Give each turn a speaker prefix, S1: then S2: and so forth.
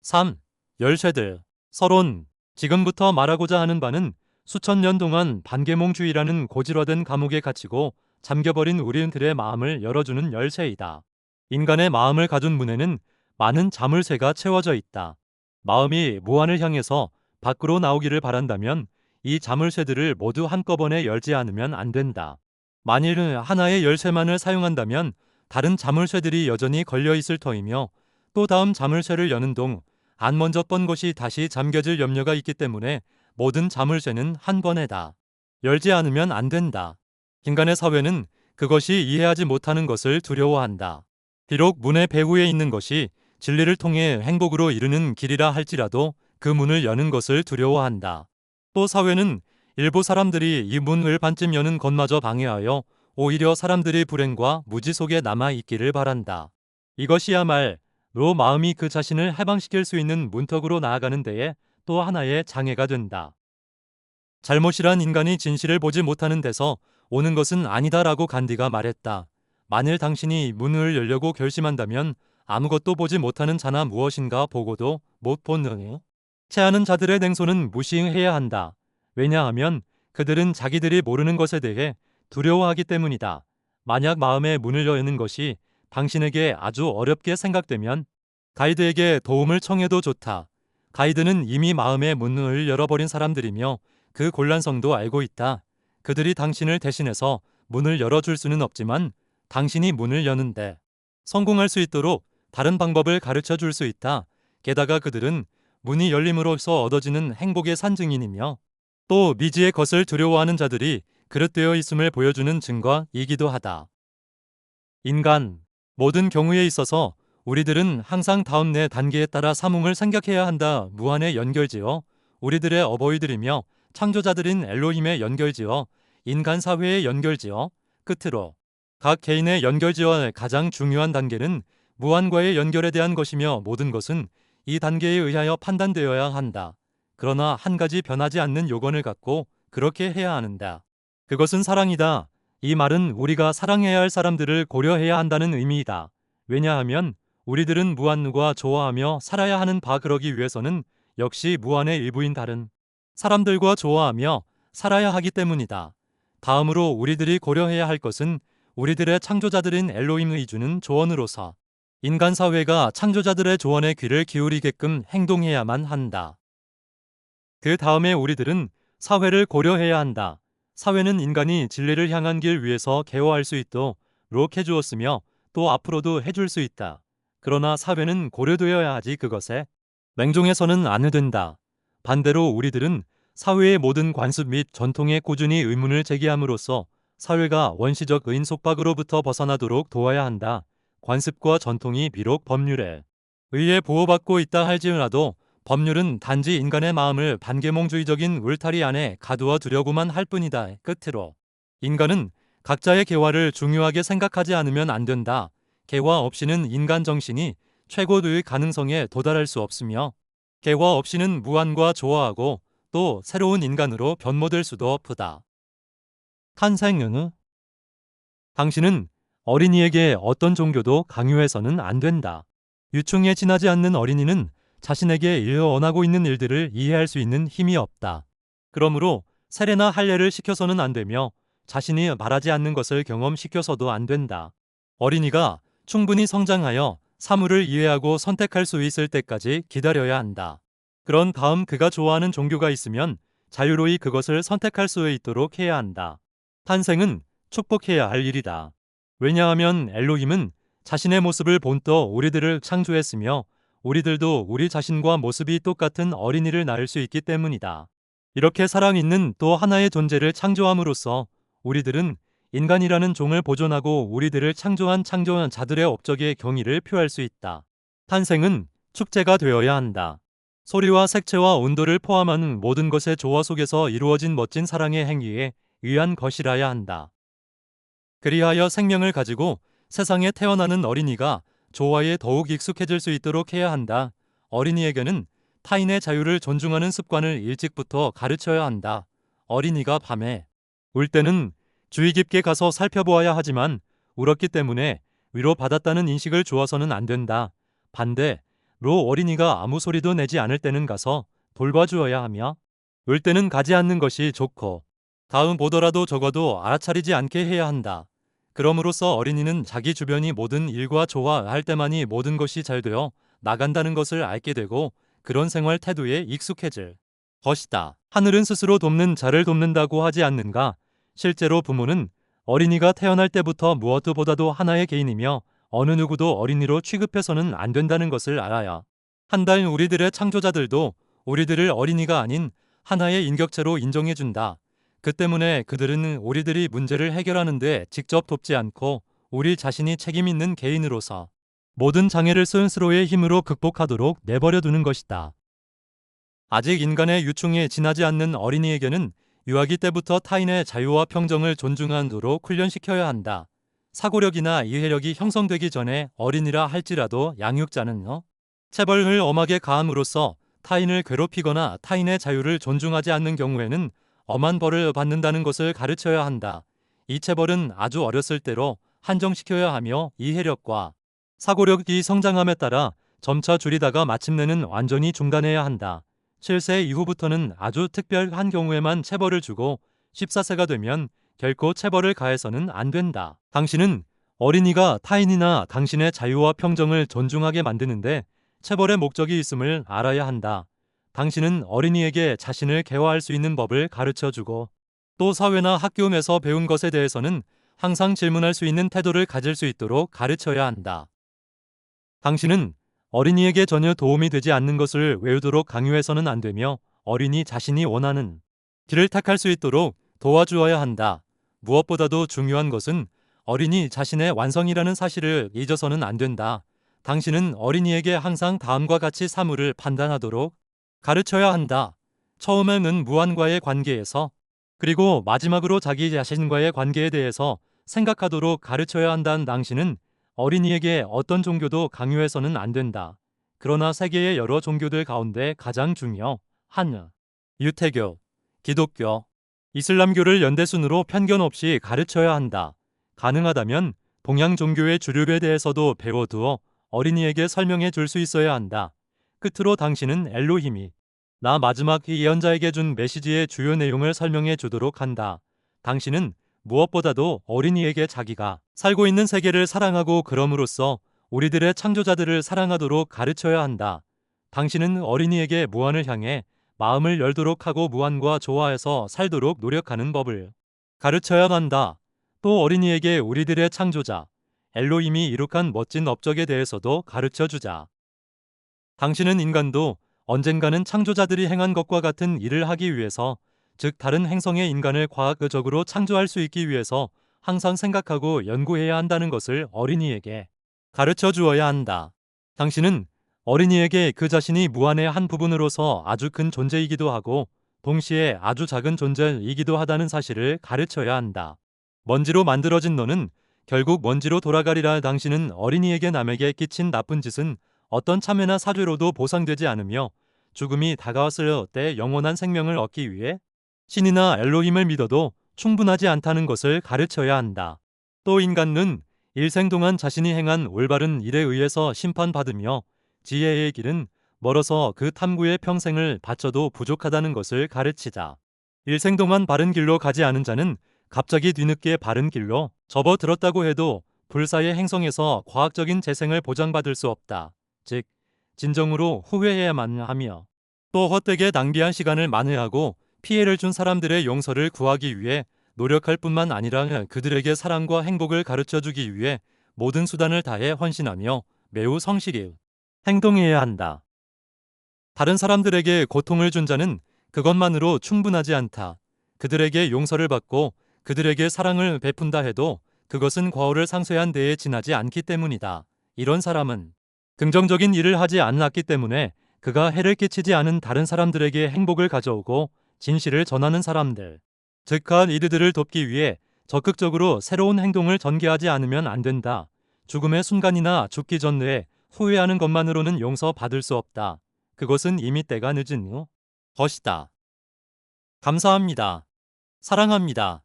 S1: 3. 열쇠들. 서론. 지금부터 말하고자 하는 바는 수천 년 동안 반계몽주의라는 고질화된 감옥에 갇히고 잠겨버린 우리들의 마음을 열어주는 열쇠이다. 인간의 마음을 가둔 문에는 많은 자물쇠가 채워져 있다. 마음이 무한을 향해서 밖으로 나오기를 바란다면 이 자물쇠들을 모두 한꺼번에 열지 않으면 안 된다. 만일 하나의 열쇠만을 사용한다면 다른 자물쇠들이 여전히 걸려 있을 터이며 또 다음 자물쇠를 여는 동 안 먼저 번 것이 다시 잠겨질 염려가 있기 때문에 모든 자물쇠는 한 번에다 열지 않으면 안 된다. 인간의 사회는 그것이 이해하지 못하는 것을 두려워한다. 비록 문의 배후에 있는 것이 진리를 통해 행복으로 이르는 길이라 할지라도 그 문을 여는 것을 두려워한다. 또 사회는 일부 사람들이 이 문을 반쯤 여는 것마저 방해하여 오히려 사람들의 불행과 무지 속에 남아 있기를 바란다. 이것이야말로 마음이 그 자신을 해방시킬 수 있는 문턱으로 나아가는 데에 또 하나의 장애가 된다. 잘못이란 인간이 진실을 보지 못하는 데서 오는 것은 아니다라고 간디가 말했다. 만일 당신이 문을 열려고 결심한다면 아무것도 보지 못하는 자나 무엇인가 보고도 못 보는 체하는 자들의 냉소는 무시해야 한다. 왜냐하면 그들은 자기들이 모르는 것에 대해 두려워하기 때문이다. 만약 마음의 문을 여는 것이 당신에게 아주 어렵게 생각되면 가이드에게 도움을 청해도 좋다. 가이드는 이미 마음의 문을 열어버린 사람들이며 그 곤란성도 알고 있다. 그들이 당신을 대신해서 문을 열어줄 수는 없지만 당신이 문을 여는데 성공할 수 있도록 다른 방법을 가르쳐 줄 수 있다. 게다가 그들은 문이 열림으로써 얻어지는 행복의 산증인이며 또 미지의 것을 두려워하는 자들이 그릇되어 있음을 보여주는 증거이기도 하다. 인간. 모든 경우에 있어서 우리들은 항상 다음 네 단계에 따라 사몽을 생각해야 한다. 무한의 연결지어 우리들의 어버이들이며 창조자들인 엘로힘의 연결지어 인간 사회의 연결지어 끝으로 각 개인의 연결지어의 가장 중요한 단계는 무한과의 연결에 대한 것이며 모든 것은 이 단계에 의하여 판단되어야 한다. 그러나 한 가지 변하지 않는 요건을 갖고 그렇게 해야 하는다. 그것은 사랑이다. 이 말은 우리가 사랑해야 할 사람들을 고려해야 한다는 의미이다. 왜냐하면 우리들은 무한과 좋아하며 살아야 하는 바 그러기 위해서는 역시 무한의 일부인 다른 사람들과 좋아하며 살아야 하기 때문이다. 다음으로 우리들이 고려해야 할 것은 우리들의 창조자들인 엘로힘의 주는 조언으로서 인간 사회가 창조자들의 조언에 귀를 기울이게끔 행동해야만 한다. 그 다음에 우리들은 사회를 고려해야 한다. 사회는 인간이 진리를 향한 길 위에서 개화할 수 있도록 해주었으며 또 앞으로도 해줄 수 있다. 그러나 사회는 고려되어야 하지 그것에 맹종해서는 안 된다. 반대로 우리들은 사회의 모든 관습 및 전통에 꾸준히 의문을 제기함으로써 사회가 원시적 의 속박으로부터 벗어나도록 도와야 한다. 관습과 전통이 비록 법률에 의해 보호받고 있다 할지라도 법률은 단지 인간의 마음을 반계몽주의적인 울타리 안에 가두어 두려고만 할 뿐이다. 끝으로 인간은 각자의 개화를 중요하게 생각하지 않으면 안 된다. 개화 없이는 인간 정신이 최고의 가능성에 도달할 수 없으며 개화 없이는 무한과 조화하고 또 새로운 인간으로 변모될 수도 없다. 탄생은 당신은 어린이에게 어떤 종교도 강요해서는 안 된다. 유충에 지나지 않는 어린이는 자신에게 일어나고 있는 일들을 이해할 수 있는 힘이 없다. 그러므로 세례나 할례를 시켜서는 안 되며 자신이 말하지 않는 것을 경험시켜서도 안 된다. 어린이가 충분히 성장하여 사물을 이해하고 선택할 수 있을 때까지 기다려야 한다. 그런 다음 그가 좋아하는 종교가 있으면 자유로이 그것을 선택할 수 있도록 해야 한다. 탄생은 축복해야 할 일이다. 왜냐하면 엘로힘은 자신의 모습을 본떠 우리들을 창조했으며 우리들도 우리 자신과 모습이 똑같은 어린이를 낳을 수 있기 때문이다. 이렇게 사랑 있는 또 하나의 존재를 창조함으로써 우리들은 인간이라는 종을 보존하고 우리들을 창조한 자들의 업적의 경의를 표할 수 있다. 탄생은 축제가 되어야 한다. 소리와 색채와 온도를 포함한 모든 것의 조화 속에서 이루어진 멋진 사랑의 행위에 의한 것이라야 한다. 그리하여 생명을 가지고 세상에 태어나는 어린이가 조화에 더욱 익숙해질 수 있도록 해야 한다. 어린이에게는 타인의 자유를 존중하는 습관을 일찍부터 가르쳐야 한다. 어린이가 밤에 울 때는 주의 깊게 가서 살펴보아야 하지만 울었기 때문에 위로받았다는 인식을 주어서는 안 된다. 반대, 어린이가 아무 소리도 내지 않을 때는 가서 돌봐주어야 하며, 울 때는 가지 않는 것이 좋고, 다음 보더라도 적어도 알아차리지 않게 해야 한다. 그럼으로써 어린이는 자기 주변이 모든 일과 조화할 때만이 모든 것이 잘 되어 나간다는 것을 알게 되고 그런 생활 태도에 익숙해질 것이다. 하늘은 스스로 돕는 자를 돕는다고 하지 않는가? 실제로 부모는 어린이가 태어날 때부터 무엇보다도 하나의 개인이며 어느 누구도 어린이로 취급해서는 안 된다는 것을 알아야 한다. 우리들의 창조자들도 우리들을 어린이가 아닌 하나의 인격체로 인정해준다. 그 때문에 그들은 우리들이 문제를 해결하는데 직접 돕지 않고 우리 자신이 책임 있는 개인으로서 모든 장애를 스스로의 힘으로 극복하도록 내버려 두는 것이다. 아직 인간의 유충에 지나지 않는 어린이에게는 유아기 때부터 타인의 자유와 평정을 존중하도록 훈련시켜야 한다. 사고력이나 이해력이 형성되기 전에 어린이라 할지라도 양육자는 체벌을 엄하게 가함으로써 타인을 괴롭히거나 타인의 자유를 존중하지 않는 경우에는 엄한 벌을 받는다는 것을 가르쳐야 한다. 이 체벌은 아주 어렸을 때로 한정시켜야 하며 이해력과 사고력이 성장함에 따라 점차 줄이다가 마침내는 완전히 중단해야 한다. 7세 이후부터는 아주 특별한 경우에만 체벌을 주고 14세가 되면 결코 체벌을 가해서는 안 된다. 당신은 어린이가 타인이나 당신의 자유와 평정을 존중하게 만드는데 체벌의 목적이 있음을 알아야 한다. 당신은 어린이에게 자신을 개화할 수 있는 법을 가르쳐주고 또 사회나 학교에서 배운 것에 대해서는 항상 질문할 수 있는 태도를 가질 수 있도록 가르쳐야 한다. 당신은 어린이에게 전혀 도움이 되지 않는 것을 외우도록 강요해서는 안 되며 어린이 자신이 원하는 길을 택할 수 있도록 도와주어야 한다. 무엇보다도 중요한 것은 어린이 자신의 완성이라는 사실을 잊어서는 안 된다. 당신은 어린이에게 항상 다음과 같이 사물을 판단하도록 가르쳐야 한다. 처음에는 무한과의 관계에서, 그리고 마지막으로 자기 자신과의 관계에 대해서 생각하도록 가르쳐야 한다는 당신은 어린이에게 어떤 종교도 강요해서는 안 된다. 그러나 세계의 여러 종교들 가운데 가장 중요한 유태교, 기독교, 이슬람교를 연대순으로 편견 없이 가르쳐야 한다. 가능하다면 동양 종교의 주류에 대해서도 배워두어 어린이에게 설명해 줄 수 있어야 한다. 끝으로 당신은 엘로힘이 나 마지막 예언자에게 준 메시지의 주요 내용을 설명해 주도록 한다. 당신은 무엇보다도 어린이에게 자기가 살고 있는 세계를 사랑하고 그럼으로써 우리들의 창조자들을 사랑하도록 가르쳐야 한다. 당신은 어린이에게 무한을 향해 마음을 열도록 하고 무한과 조화해서 살도록 노력하는 법을 가르쳐야 한다. 또 어린이에게 우리들의 창조자 엘로힘이 이룩한 멋진 업적에 대해서도 가르쳐 주자. 당신은 인간도 언젠가는 창조자들이 행한 것과 같은 일을 하기 위해서, 즉 다른 행성의 인간을 과학적으로 창조할 수 있기 위해서 항상 생각하고 연구해야 한다는 것을 어린이에게 가르쳐 주어야 한다. 당신은 어린이에게 그 자신이 무한의 한 부분으로서 아주 큰 존재이기도 하고 동시에 아주 작은 존재이기도 하다는 사실을 가르쳐야 한다. 먼지로 만들어진 너는 결국 먼지로 돌아가리라. 당신은 어린이에게 남에게 끼친 나쁜 짓은 어떤 참회나 사죄로도 보상되지 않으며 죽음이 다가왔을 때 영원한 생명을 얻기 위해 신이나 엘로힘을 믿어도 충분하지 않다는 것을 가르쳐야 한다. 또 인간은 일생 동안 자신이 행한 올바른 일에 의해서 심판받으며 지혜의 길은 멀어서 그 탐구에 평생을 바쳐도 부족하다는 것을 가르치자. 일생 동안 바른 길로 가지 않은 자는 갑자기 뒤늦게 바른 길로 접어들었다고 해도 불사의 행성에서 과학적인 재생을 보장받을 수 없다. 즉 진정으로 후회해야만 하며 또 헛되게 낭비한 시간을 만회하고 피해를 준 사람들의 용서를 구하기 위해 노력할 뿐만 아니라 그들에게 사랑과 행복을 가르쳐주기 위해 모든 수단을 다해 헌신하며 매우 성실히 행동해야 한다. 다른 사람들에게 고통을 준 자는 그것만으로 충분하지 않다. 그들에게 용서를 받고 그들에게 사랑을 베푼다 해도 그것은 과오를 상쇄한 데에 지나지 않기 때문이다. 이런 사람은 긍정적인 일을 하지 않았기 때문에 그가 해를 끼치지 않은 다른 사람들에게 행복을 가져오고 진실을 전하는 사람들, 즉 이들을 돕기 위해 적극적으로 새로운 행동을 전개하지 않으면 안 된다. 죽음의 순간이나 죽기 전에 후회하는 것만으로는 용서받을 수 없다. 그것은 이미 때가 늦은 것이다. 감사합니다. 사랑합니다.